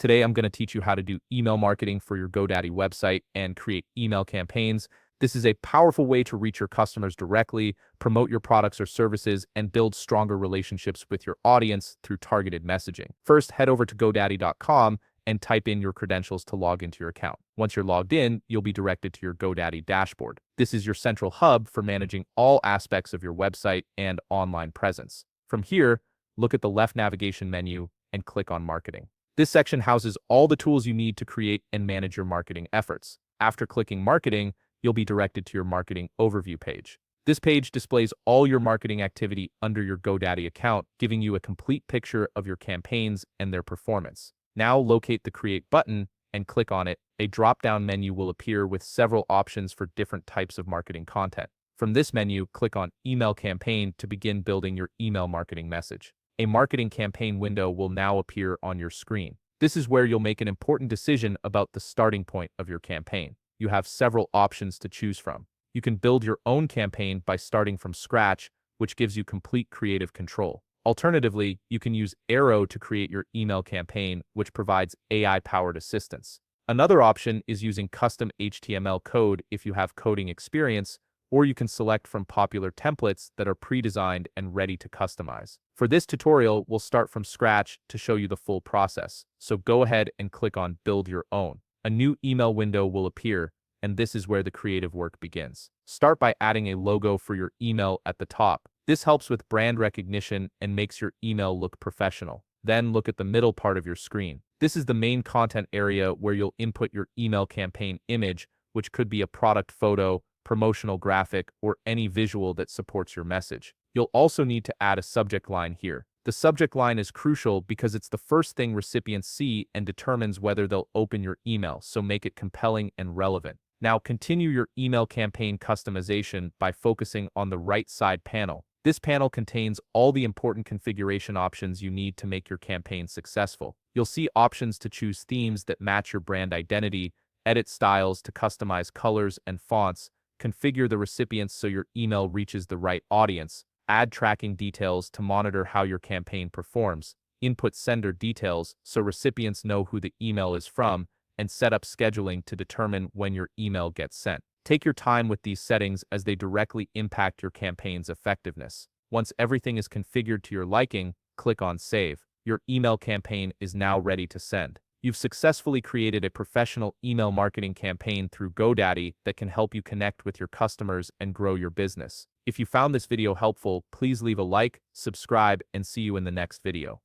Today, I'm going to teach you how to do email marketing for your GoDaddy website and create email campaigns. This is a powerful way to reach your customers directly, promote your products or services, and build stronger relationships with your audience through targeted messaging. First, head over to GoDaddy.com and type in your credentials to log into your account. Once you're logged in, you'll be directed to your GoDaddy dashboard. This is your central hub for managing all aspects of your website and online presence. From here, look at the left navigation menu and click on Marketing. This section houses all the tools you need to create and manage your marketing efforts. After clicking Marketing, you'll be directed to your Marketing Overview page. This page displays all your marketing activity under your GoDaddy account, giving you a complete picture of your campaigns and their performance. Now locate the Create button and click on it. A drop-down menu will appear with several options for different types of marketing content. From this menu, click on Email Campaign to begin building your email marketing message. A marketing campaign window will now appear on your screen. This is where you'll make an important decision about the starting point of your campaign. You have several options to choose from. You can build your own campaign by starting from scratch, which gives you complete creative control. Alternatively, you can use Arrow to create your email campaign, which provides AI-powered assistance. Another option is using custom HTML code if you have coding experience, or you can select from popular templates that are pre-designed and ready to customize. For this tutorial, we'll start from scratch to show you the full process. So go ahead and click on Build Your Own. A new email window will appear, and this is where the creative work begins. Start by adding a logo for your email at the top. This helps with brand recognition and makes your email look professional. Then look at the middle part of your screen. This is the main content area where you'll input your email campaign image, which could be a product photo, promotional graphic, or any visual that supports your message. You'll also need to add a subject line here. The subject line is crucial because it's the first thing recipients see and determines whether they'll open your email, so make it compelling and relevant. Now continue your email campaign customization by focusing on the right side panel. This panel contains all the important configuration options you need to make your campaign successful. You'll see options to choose themes that match your brand identity, edit styles to customize colors and fonts, configure the recipients so your email reaches the right audience, add tracking details to monitor how your campaign performs, input sender details so recipients know who the email is from, and set up scheduling to determine when your email gets sent. Take your time with these settings as they directly impact your campaign's effectiveness. Once everything is configured to your liking, click on Save. Your email campaign is now ready to send. You've successfully created a professional email marketing campaign through GoDaddy that can help you connect with your customers and grow your business. If you found this video helpful, please leave a like, subscribe, and see you in the next video.